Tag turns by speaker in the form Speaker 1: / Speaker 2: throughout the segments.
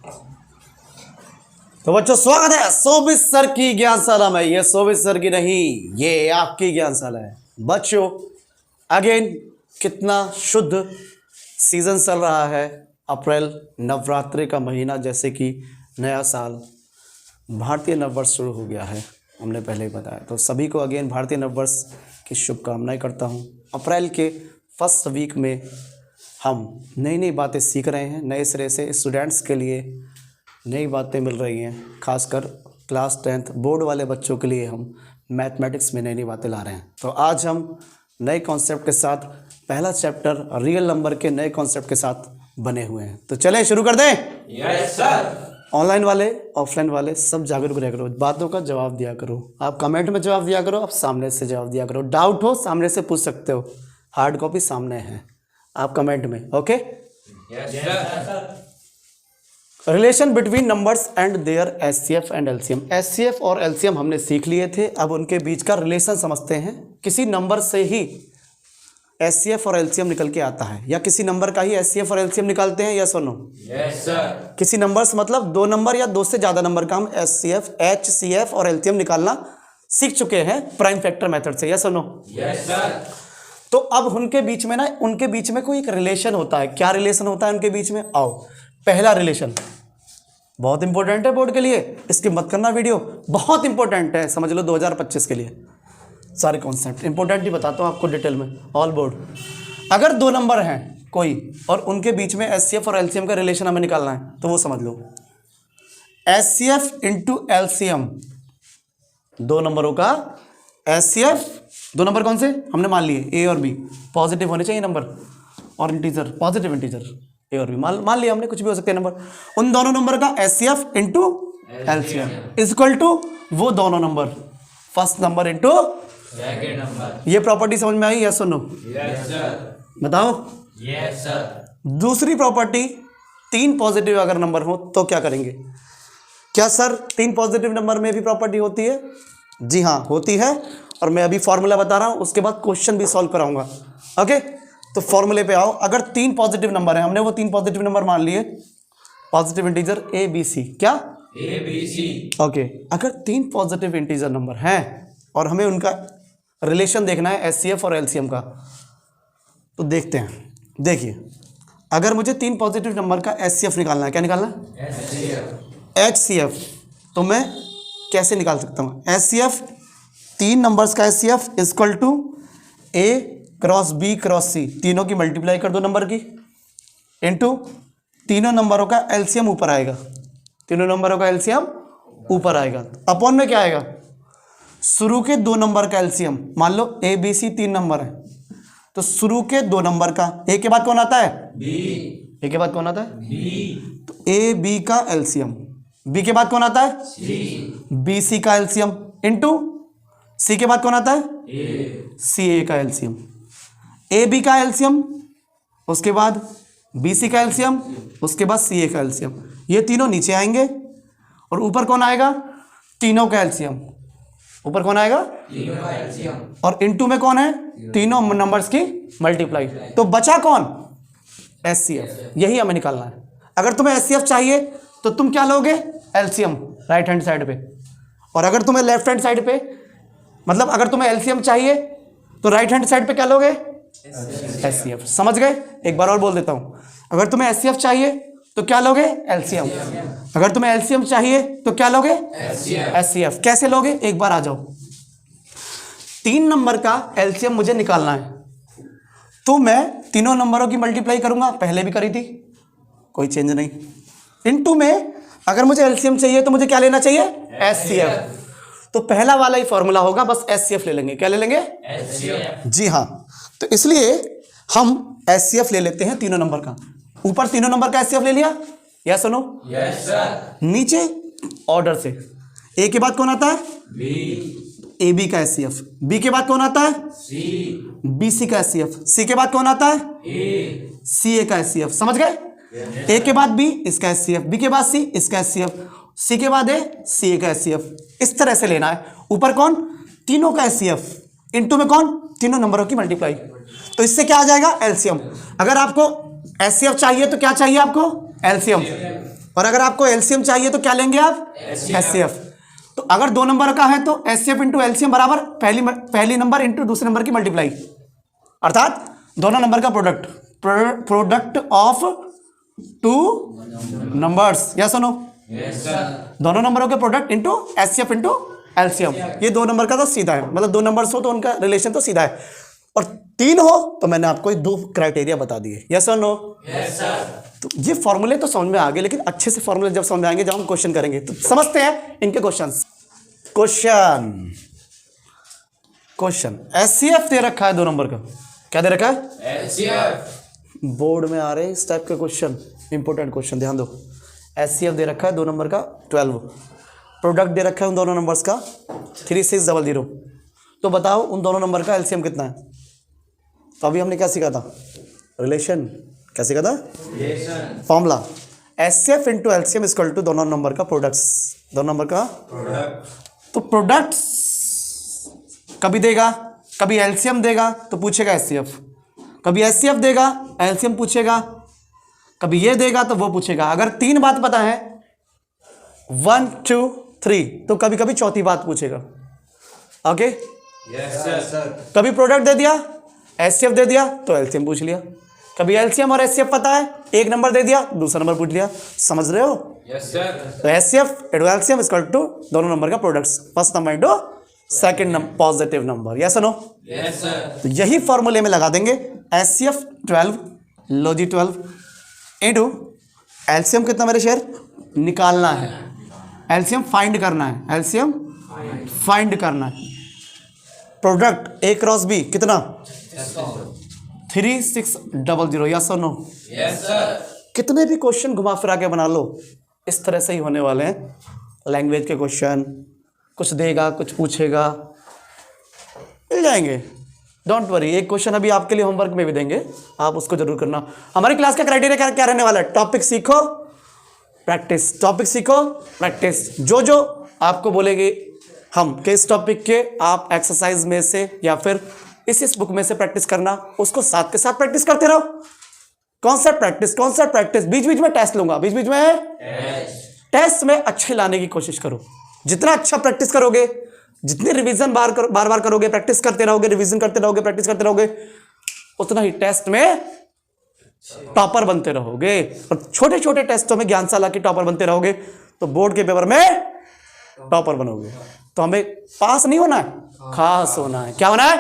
Speaker 1: तो बच्चों स्वागत है शोभित सर की ज्ञानशाला में। ये शोभित सर की नहीं, ये आपकी ज्ञानशाला है बच्चों। अगेन कितना शुद्ध सीजन चल रहा है, अप्रैल नवरात्रि का महीना, जैसे कि नया साल भारतीय नववर्ष शुरू हो गया है, हमने पहले ही बताया। तो सभी को अगेन भारतीय नववर्ष की शुभकामनाएं करता हूं। अप्रैल के फर्स्ट वीक में हम नई नई बातें सीख रहे हैं, नए सिरे से स्टूडेंट्स के लिए नई बातें मिल रही हैं। खासकर क्लास 10th बोर्ड वाले बच्चों के लिए हम मैथमेटिक्स में नई नई बातें ला रहे हैं। तो आज हम नए कॉन्सेप्ट के साथ, पहला चैप्टर रियल नंबर के नए कॉन्सेप्ट के साथ बने हुए हैं। तो चलें शुरू कर दें।
Speaker 2: Yes sir.
Speaker 1: ऑनलाइन वाले ऑफलाइन वाले सब जागरूक रह करो, बातों का जवाब दिया करो। आप कमेंट में जवाब दिया करो, आप सामने से जवाब दिया करो। डाउट हो सामने से पूछ सकते हो, हार्ड कॉपी सामने है, आप कमेंट में। Okay
Speaker 2: yes sir.
Speaker 1: Relation between numbers and their HCF and LCM. HCF और एलसीएम हमने सीख लिए थे, अब उनके बीच का रिलेशन समझते हैं। किसी नंबर से ही एचसीएफ और एलसीएम निकल के आता है, या किसी नंबर का ही एचसीएफ और एलसीएम निकालते हैं, यस और नो?
Speaker 2: Yes sir.
Speaker 1: किसी नंबर्स मतलब दो नंबर या दो से ज़्यादा नंबर का हम एचसीएफ और एलसीएम निकालना सीख चुके हैं प्राइम फैक्टर मेथड से, यस और नो?
Speaker 2: Yes sir.
Speaker 1: तो अब उनके बीच में उनके बीच में कोई एक रिलेशन होता है। क्या रिलेशन होता है उनके बीच में? आओ, पहला रिलेशन बहुत इंपॉर्टेंट है बोर्ड के लिए, इसकी मत करना वीडियो, बहुत इंपॉर्टेंट है, समझ लो 2025 के लिए। सारे कॉन्सेप्ट इंपॉर्टेंट ही बताता हूँ आपको डिटेल में, ऑल बोर्ड। अगर दो नंबर हैं कोई और उनके बीच में एचसीएफ और एलसीएम का रिलेशन हमें निकालना है, तो वो समझ लो एचसीएफ इंटू एलसीएम, दो नंबरों का एचसीएफ। दो नंबर कौन से हमने मान लिए? ए और बी, पॉजिटिव होने चाहिए नंबर, और इंटीजर, पॉजिटिव इंटीजर ए और बी मान लिया हमने, कुछ भी हो सकते हैं नंबर। उन दोनों नंबर का HCF into LCM is equal to वो दोनों number, first number into
Speaker 2: second number.
Speaker 1: ये प्रॉपर्टी समझ में आई, यस और नो?
Speaker 2: Yes sir.
Speaker 1: बताओ।
Speaker 2: Yes sir.
Speaker 1: दूसरी प्रॉपर्टी, तीन पॉजिटिव अगर नंबर हो तो क्या करेंगे? क्या सर तीन पॉजिटिव नंबर में भी प्रॉपर्टी होती है? जी हाँ होती है, और मैं अभी फॉर्मूला बता रहा हूं, उसके बाद क्वेश्चन भी सॉल्व कराऊंगा। ओके, तो फॉर्मूले पे आओ। अगर तीन पॉजिटिव नंबर है, हमने वो तीन पॉजिटिव नंबर मान लिए, positive integer A B C, क्या?
Speaker 2: A B C.
Speaker 1: ओके, अगर तीन पॉजिटिव इंटीजर नंबर हैं और हमें उनका रिलेशन देखना है एचसीएफ और एलसीएम का, तो देखते हैं। देखिए, अगर मुझे तीन पॉजिटिव नंबर का एचसीएफ निकालना है, क्या निकालना है? एचसीएफ। तो मैं कैसे निकाल सकता हूँ? एचसीएफ, तीन नंबर्स का HCF equal to A cross B cross C, तीनों की मल्टीप्लाई कर दो नंबर की, इनटू तीनों नंबरों का एलसीएम ऊपर आएगा, तीनों नंबरों का एलसीएम ऊपर आएगा। अपॉन में क्या आएगा? शुरू के दो नंबर का एलसीएम। मान लो ए बी सी तीन नंबर है, तो शुरू के दो नंबर का, ए के बाद कौन आता है?
Speaker 2: बी।
Speaker 1: ए के बाद कौन आता है?
Speaker 2: बी।
Speaker 1: तो ए बी का एलसीएम, बी के बाद कौन आता है?
Speaker 2: सी।
Speaker 1: बी सी का एलसीएम, इनटू सी के बाद कौन आता है?
Speaker 2: ए।
Speaker 1: सी ए का एलसीएम। ए बी का एलसीएम, उसके बाद बी सी का एलसीएम, उसके बाद सी ए का एलसीएम। ये तीनों नीचे आएंगे और ऊपर कौन आएगा? तीनों का एलसीएम। ऊपर कौन आएगा?
Speaker 2: तीनों का एलसीएम।
Speaker 1: और इनटू में कौन है? तीनों नंबर्स की मल्टीप्लाई। तो बचा कौन? एचसीएफ। यही हमें निकालना है। अगर तुम्हें एचसीएफ चाहिए तो तुम क्या लोगे? एलसीएम राइट हैंड साइड पे, और अगर तुम्हें लेफ्ट हैंड साइड पे, मतलब अगर तुम्हें एलसीएम चाहिए तो राइट हैंड साइड पे क्या लोगे? एचसीएफ। समझ गए? एक बार और बोल देता हूं, अगर तुम्हें एचसीएफ चाहिए तो क्या लोगे? एलसीएम। अगर तुम्हें एलसीएम चाहिए तो क्या लोगे? एचसीएफ। कैसे लोगे? एक बार आ जाओ। तीन नंबर का एलसीएम मुझे निकालना है, तो मैं तीनों नंबरों की मल्टीप्लाई करूंगा, पहले भी करी थी, कोई चेंज नहीं। इनटू में अगर मुझे एलसीएम चाहिए तो मुझे क्या लेना चाहिए? एचसीएफ। तो पहला वाला ही फॉर्मूला होगा, बस एचसीएफ ले लेंगे। क्या ले लेंगे?
Speaker 2: एचसीएफ।
Speaker 1: जी हाँ, तो इसलिए हम एचसीएफ ले लेते हैं तीनों नंबर का। ऊपर तीनों नंबर का एचसीएफ ले लिया, यस सुनो?
Speaker 2: Yes sir.
Speaker 1: नीचे ऑर्डर से ए के बाद कौन आता है?
Speaker 2: बी।
Speaker 1: ए बी का एचसीएफ। बी के बाद कौन आता है?
Speaker 2: सी।
Speaker 1: बी सी का एचसीएफ। सी के बाद कौन आता है?
Speaker 2: ए।
Speaker 1: सी ए का एचसीएफ। समझ गए? ए के बाद बी, इसका एचसीएफ, बी के बाद सी, इसका एचसीएफ, सी के बाद ए, सी ए का एचसीएफ। इस तरह से लेना है। ऊपर कौन? तीनों का एचसीएफ, इनटू में कौन? तीनों नंबरों की मल्टीप्लाई। तो इससे क्या आ जाएगा? एलसीएम। अगर आपको एचसीएफ चाहिए तो क्या चाहिए आपको? एलसीएम। और अगर आपको एलसीएम चाहिए तो क्या लेंगे आप? एचसीएफ। तो अगर 2 नंबर का है तो एचसीएफ इंटू एलसीएम बराबर पहली नंबर इंटू दूसरे नंबर की मल्टीप्लाई, अर्थात दोनों नंबर का प्रोडक्ट ऑफ 2 नंबर्स। यस और नो? दोनों नंबरों के product into HCF into LCM. ये 2 नंबर का तो सीधा है, मतलब 2 नंबर्स हो तो उनका रिलेशन तो सीधा है, और 3 हो तो मैंने आपको 2 क्राइटेरिया बता दिए। यस और नो? तो ये फॉर्मूले तो समझ में आ गए, लेकिन अच्छे से फॉर्मूले जब समझ में आएंगे, जब हम क्वेश्चन करेंगे तो समझते हैं इनके क्वेश्चन एचसीएफ दे रखा है 2 नंबर का। क्या दे रखा है?
Speaker 2: एचसीएफ।
Speaker 1: बोर्ड में आ रहे हैं इस टाइप के क्वेश्चन, इंपॉर्टेंट क्वेश्चन, ध्यान दो। एचसीएफ दे रखा है 2 नंबर का 12, प्रोडक्ट दे रखा है उन दोनों नंबर्स का 3600। तो बताओ उन दोनों नंबर का एलसीएम कितना है? तो अभी हमने क्या सीखा था? रिलेशन। क्या सीखा था? Formula HCF into LCM equal to दोनों नंबर का प्रोडक्ट्स, दोनों नंबर का प्रोडक्ट। तो प्रोडक्ट्स कभी देगा, कभी एलसीएम देगा तो पूछेगा एचसीएफ, कभी एचसीएफ देगा एलसीएम पूछेगा, कभी ये देगा तो वो पूछेगा। अगर 3 बात पता है 1 2 3 तो कभी कभी चौथी बात पूछेगा। ओके?
Speaker 2: Yes sir.
Speaker 1: कभी प्रोडक्ट दे दिया, एचसीएफ दे दिया तो एलसीएम पूछ लिया, कभी एलसीएम और एचसीएफ पता है, एक नंबर दे दिया दूसरा नंबर पूछ लिया। समझ रहे हो?
Speaker 2: Yes sir.
Speaker 1: तो HCF into LCM equal to दोनों नंबर का products, first number into second number positive number. Yes no?
Speaker 2: Yes sir.
Speaker 1: तो यही फॉर्मूले में लगा देंगे। एचसीएफ 12 लो जी 12 इंटू एलसीएम कितना मेरे शेयर निकालना है, एलसीएम फाइंड करना है, एलसीएम फाइंड करना है। प्रोडक्ट ए क्रॉस बी कितना? 3600। यस और नो?
Speaker 2: Yes sir.
Speaker 1: कितने भी क्वेश्चन घुमा फिरा के बना लो, इस तरह से ही होने वाले हैं। लैंग्वेज के क्वेश्चन, कुछ देगा कुछ पूछेगा, मिल जाएंगे, डोंट वरी। एक क्वेश्चन अभी आपके लिए होमवर्क में भी देंगे, आप उसको जरूर करना। हमारी क्लास का क्राइटेरिया क्या रहने वाला है? टॉपिक सीखो प्रैक्टिस, टॉपिक सीखो प्रैक्टिस। जो जो आपको बोलेंगे हम किस टॉपिक के आप एक्सरसाइज में से या फिर इस बुक में से प्रैक्टिस करना, उसको साथ के साथ प्रैक्टिस करते रहो। कॉन्सेप्ट प्रैक्टिस, बीच बीच में टेस्ट लूंगा, बीच बीच में टेस्ट में अच्छे लाने की कोशिश करो। जितना अच्छा प्रैक्टिस करोगे, जितनी रिवीजन बार बार करोगे, प्रैक्टिस करते रहोगे, रिवीजन करते रहोगे, प्रैक्टिस करते रहोगे, उतना ही टेस्ट में टॉपर बनते रहोगे। और छोटे छोटे टेस्टों में ज्ञानशाला के टॉपर बनते रहोगे तो बोर्ड के पेपर में टॉपर बनोगे। तो हमें पास नहीं होना है, खास होना है। क्या होना है?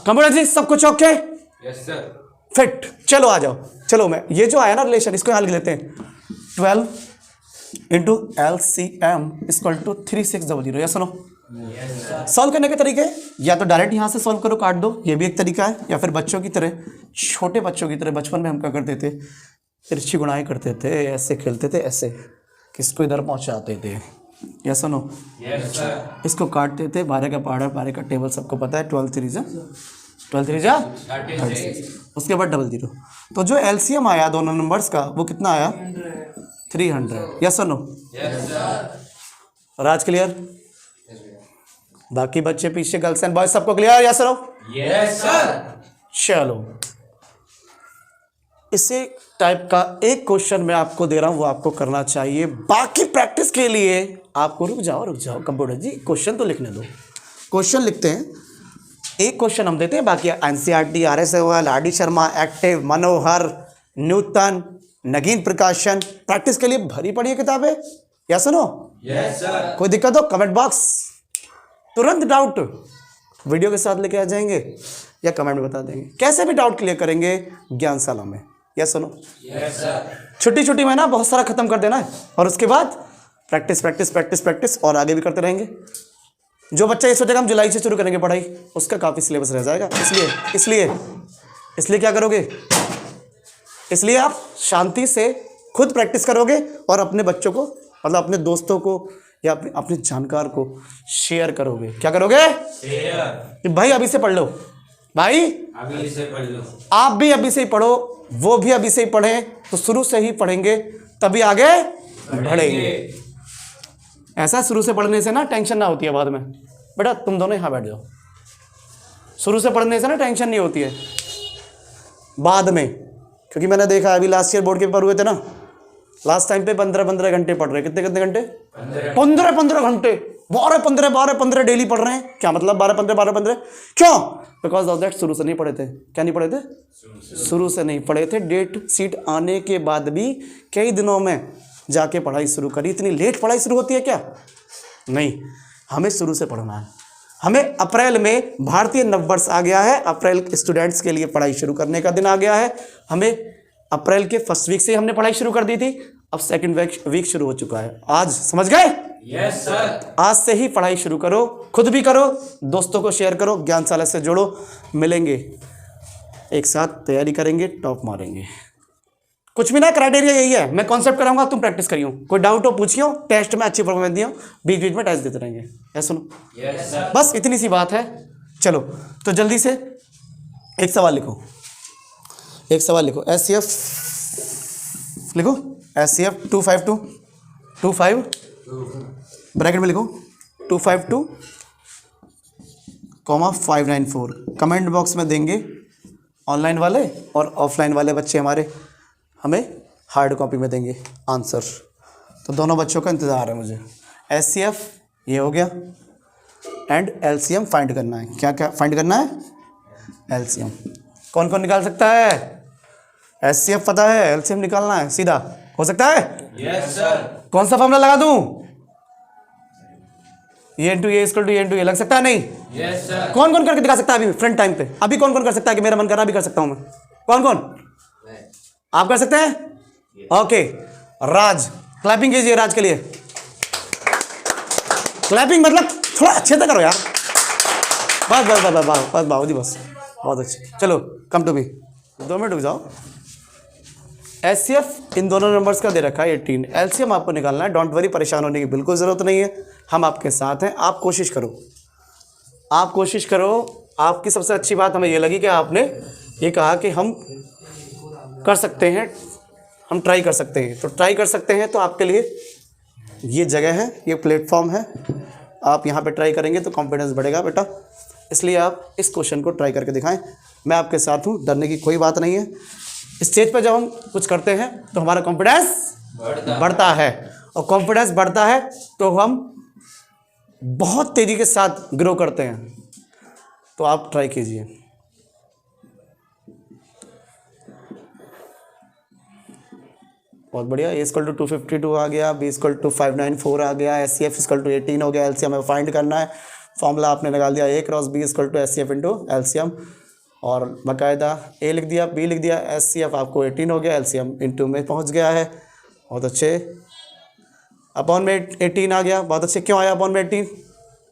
Speaker 1: कंप्यूटर जी सब कुछ ओके?
Speaker 2: Yes sir.
Speaker 1: फिट। चलो आ जाओ, चलो मैं ये जो आया ना रिलेशन, इसको यहाँ लिख लेते हैं। 12 इंटू एलसीएम इक्वल टू 3600। या सुनो, सॉल्व करने के तरीके, या तो डायरेक्ट यहाँ से सॉल्व करो, काट दो, ये भी एक तरीका है, या फिर बच्चों की तरह, छोटे बच्चों की तरह बचपन में हम क्या करते थे, तिरछी गुणाएं करते थे, ऐसे खेलते थे, ऐसे किसको इधर पहुँचाते थे। या सुनो,
Speaker 2: यस सर।
Speaker 1: इसको काटते थे, 12 का पहाड़ा 12 का टेबल सबको पता है, 12 3 जा 36, उसके बाद 00। तो जो एलसीएम आया दोनों नंबर्स का वो कितना आया? 300। यस और नो?
Speaker 2: Yes sir.
Speaker 1: और आज क्लियर? बाकी बच्चे पीछे गर्ल्स एंड बॉयज सबको क्लियर? यस और नो?
Speaker 2: Yes sir.
Speaker 1: चलो, इसी टाइप का एक क्वेश्चन मैं आपको दे रहा हूं, वो आपको करना चाहिए। बाकी प्रैक्टिस के लिए आपको रुक जाओ कंप्यूटर जी, क्वेश्चन तो लिखने दो। क्वेश्चन लिखते हैं, एक क्वेश्चन हम देते हैं, बाकी NCERT, RS Agarwal, R D Sharma, active, Manohar, Newton, Nagin Prakashan, practice के लिए भरी पड़ी है किताबें। या सुनो?
Speaker 2: Yes sir.
Speaker 1: कोई दिक्कत हो कमेंट बॉक्स, तुरंत डाउट वीडियो के साथ लेके आ जाएंगे या कमेंट में बता देंगे। कैसे भी डाउट क्लियर करेंगे ज्ञानशाला में। या सुनो,
Speaker 2: यस सर।
Speaker 1: छुट्टी में ना बहुत सारा खत्म कर देना है, और उसके बाद प्रैक्टिस और आगे भी करते रहेंगे। जो बच्चा ये सोचेगा हम जुलाई से शुरू करेंगे पढ़ाई, उसका काफ़ी सिलेबस रह जाएगा। इसलिए क्या करोगे? इसलिए आप शांति से खुद प्रैक्टिस करोगे और अपने बच्चों को, मतलब अपने दोस्तों को या अपने जानकार को शेयर करोगे। क्या करोगे?
Speaker 2: शेयर।
Speaker 1: कि भाई अभी से पढ़ लो, भाई
Speaker 2: अभी से पढ़ लो,
Speaker 1: आप भी अभी से ही पढ़ो, वो भी अभी से ही पढ़ें, तो शुरू से ही पढ़ेंगे तभी आगे बढ़ेंगे। ऐसा शुरू से पढ़ने से ना टेंशन ना होती है बाद में। बेटा तुम दोनों यहाँ बैठ जाओ। शुरू से पढ़ने से ना टेंशन नहीं होती है बाद में, क्योंकि मैंने देखा अभी लास्ट ईयर बोर्ड के पेपर हुए थे ना, लास्ट टाइम पे 15-15 घंटे पढ़ रहे, कितने कितने घंटे?
Speaker 2: 15
Speaker 1: 15 घंटे, 12-15 डेली पढ़ रहे हैं। क्या मतलब 12-15 क्यों? बिकॉज ऑफ दैट शुरू से नहीं पढ़े थे। क्या नहीं पढ़े थे? शुरू से नहीं पढ़े थे। डेट सीट आने के बाद भी कई दिनों में जाके पढ़ाई शुरू करी। इतनी लेट पढ़ाई शुरू होती है क्या? नहीं, हमें शुरू से पढ़ना है। हमें अप्रैल में भारतीय नववर्ष आ गया है, अप्रैल स्टूडेंट्स के लिए पढ़ाई शुरू करने का दिन आ गया है। हमें अप्रैल के फर्स्ट वीक से हमने पढ़ाई शुरू कर दी थी, अब सेकंड वीक शुरू हो चुका है। आज समझ गए?
Speaker 2: Yes sir.
Speaker 1: आज से ही पढ़ाई शुरू करो, खुद भी करो, दोस्तों को शेयर करो, ज्ञानशाला से जोड़ो। मिलेंगे एक साथ, तैयारी करेंगे, टॉप मारेंगे। कुछ भी ना, क्राइटेरिया यही है। मैं कॉन्सेप्ट कराऊंगा, तुम प्रैक्टिस करियो। कोई डाउट हो पूछियो, टेस्ट में अच्छी परफॉर्मेंस दियो, बीच बीच में टेस्ट देते रहेंगे। ऐसा सुनो,
Speaker 2: यस सर।
Speaker 1: बस इतनी सी बात है। चलो तो जल्दी से एक सवाल लिखो, एक सवाल लिखो। SCF लिखो, SCF 252 ब्रैकेट में लिखो 252,594। कमेंट बॉक्स में देंगे ऑनलाइन वाले और ऑफलाइन वाले बच्चे हमारे, हमें हार्ड कॉपी में देंगे आंसर। तो दोनों बच्चों का इंतज़ार है मुझे। SCF ये हो गया एंड LCM फाइंड करना है। क्या क्या फाइंड करना है? LCM। कौन कौन निकाल सकता है? SCF पता है, LCM निकालना है सीधा, हो सकता है?
Speaker 2: Yes sir.
Speaker 1: कौन सा फॉर्मूला लगा दूं? A into A equal to A into A, लग सकता है? नहीं।
Speaker 2: Yes sir.
Speaker 1: कौन कौन करके दिखा सकता है अभी फ्रंट टाइम पे? अभी कौन कौन कर सकता है कि मेरा मन कर रहा भी कर सकता हूं मैं? कौन कौन? आप कर सकते हैं? ओके, राज क्लैपिंग कीजिए राज के लिए। क्लैपिंग मतलब थोड़ा अच्छे से करो यार। बस बस बस बस बस बाबू जी, बस बहुत अच्छे। चलो कम टू मी, 2 मिनट रुक जाओ। SCF इन दोनों नंबर्स का दे रखा है 18। LCM आपको निकालना है। डोंट वरी, परेशान होने की बिल्कुल ज़रूरत नहीं है, हम आपके साथ हैं। आप कोशिश करो, आप कोशिश करो। आपकी सबसे अच्छी बात हमें ये लगी कि आपने ये कहा कि हम कर सकते हैं, हम ट्राई कर सकते हैं। तो ट्राई कर सकते हैं तो आपके लिए ये जगह है, ये प्लेटफॉर्म है। आप यहाँ पे ट्राई करेंगे तो कॉन्फिडेंस बढ़ेगा बेटा, इसलिए आप इस क्वेश्चन को ट्राई करके दिखाएं। मैं आपके साथ हूँ, डरने की कोई बात नहीं है। स्टेज पर जब हम कुछ करते हैं तो हमारा कॉन्फिडेंस बढ़ता है, और कॉन्फिडेंस बढ़ता है तो हम बहुत तेज़ी के साथ ग्रो करते हैं। तो आप ट्राई कीजिए। बहुत बढ़िया। A इक्वल टू 252 आ गया, B इक्वल टू 594 आ गया, SCF इक्वल टू 18 हो गया। LCM हमें फाइंड करना है। फॉर्मूला आपने निकाल दिया A cross B equal to SCF into LCM, और बाकायदा A लिख दिया, B लिख दिया, SCF आपको 18 हो गया, LCM इंटू में पहुंच गया है। बहुत अच्छे। अपॉन में 18 आ गया, बहुत अच्छे। क्यों आया अपॉन में 18?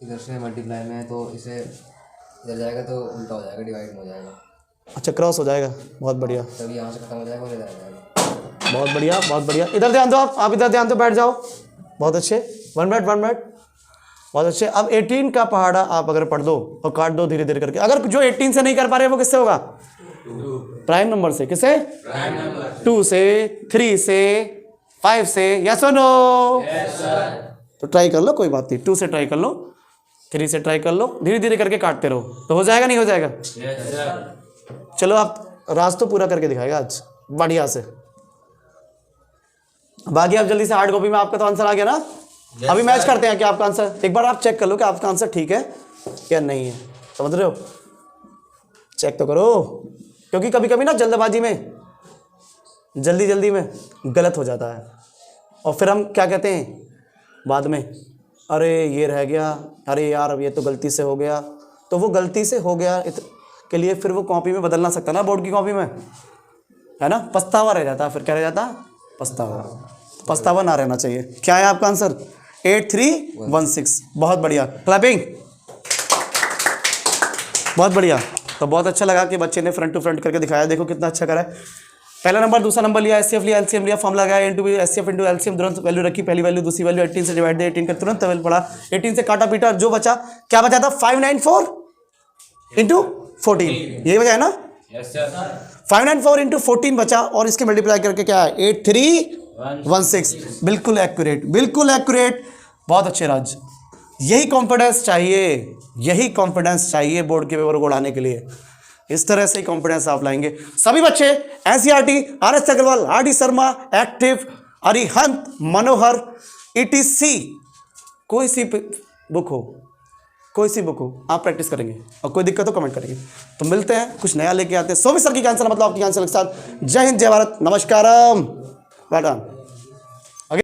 Speaker 3: इधर से मल्टीप्लाई में है तो इसे इधर जाएगा तो उल्टा हो जाएगा, डिवाइड में हो जाएगा।
Speaker 1: अच्छा, क्रॉस हो जाएगा, बहुत बढ़िया,
Speaker 3: तभी यहाँ से खत्म हो जाएगा और इधर आ जाएगा।
Speaker 1: बहुत बढ़िया, बहुत बढ़िया। इधर ध्यान दो, आप इधर ध्यान दो, बैठ जाओ। बहुत अच्छे, 1 मिनट 1 मिनट, बहुत अच्छे। अब 18 का पहाड़ा आप अगर पढ़ दो और काट दो धीरे धीरे करके। अगर जो 18 से नहीं कर पा रहे वो किससे होगा? प्राइम नंबर से। किससे?
Speaker 2: Prime number.
Speaker 1: 2 से, 3 से, 5 से। यस और नो?
Speaker 2: Yes sir.
Speaker 1: तो ट्राई कर लो, कोई बात नहीं। 2 से ट्राई कर लो, 3 से ट्राई कर लो, धीरे धीरे करके काटते रहो तो हो जाएगा। नहीं हो जाएगा?
Speaker 2: Yes sir.
Speaker 1: चलो, आप राज तो पूरा करके दिखाएगा आज बढ़िया से। बाकी आप जल्दी से हार्ड कॉपी में, आपका तो आंसर आ गया ना? अभी मैच करते हैं कि आपका आंसर, एक बार आप चेक कर लो कि आपका आंसर ठीक है या नहीं है। समझ रहे हो? चेक तो करो, क्योंकि कभी कभी ना जल्दबाजी में, जल्दी जल्दी में गलत हो जाता है, और फिर हम क्या कहते हैं बाद में, अरे ये रह गया, अरे यार अब ये तो गलती से हो गया। तो वो गलती से हो गया के लिए फिर वो कॉपी में बदल ना सकता ना, बोर्ड की कॉपी में, है ना? पछतावा रह जाता, फिर क्या रह जाता? पछतावा। पछतावा ना रहना चाहिए। क्या है आपका आंसर? 8316। बहुत बढ़िया, क्लैपिंग, बहुत बढ़िया। तो बहुत अच्छा लगा कि बच्चे ने फ्रंट टू फ्रंट करके दिखाया। देखो कितना अच्छा करा है। पहला नंबर, दूसरा नंबर लिया, SCF लिया, LCM लिया, फॉर्मूला लगाया, इंटू SCF इंटू LCM, तुरंत वैल्यू रखी, पहली वैल्यू, दूसरी वैल्यू, 18 से डिवाइड, 18 का तुरंत वैल्यू पड़ा, 18 से काटा पीटा, जो बचा, क्या बचा था? 594 इंटू 14, यही बचा है ना?
Speaker 2: Yes sir.
Speaker 1: 594 इंटू 14 बचा, और इसके मल्टीप्लाई करके क्या है? 8316। बिल्कुल एक्यूरेट, बिल्कुल एक्यूरेट। बहुत अच्छे राज। यही कॉन्फिडेंस चाहिए, यही कॉन्फिडेंस चाहिए बोर्ड के पेपर को उड़ाने के लिए। इस तरह से ही कॉन्फिडेंस आप लाएंगे। सभी बच्चे NCERT, RS Agarwal, RD Sharma, active, Arihant Manohar ETC। कोई सी बुक हो, कोई सी बुक हो, आप प्रैक्टिस करेंगे और कोई दिक्कत हो कमेंट करेंगे। तो मिलते हैं, कुछ नया लेके आते हैं। सौम्य सर की कैंसर मतलब आपकी कैंसर के साथ। जय हिंद, जय भारत, नमस्कारम, वेल डन।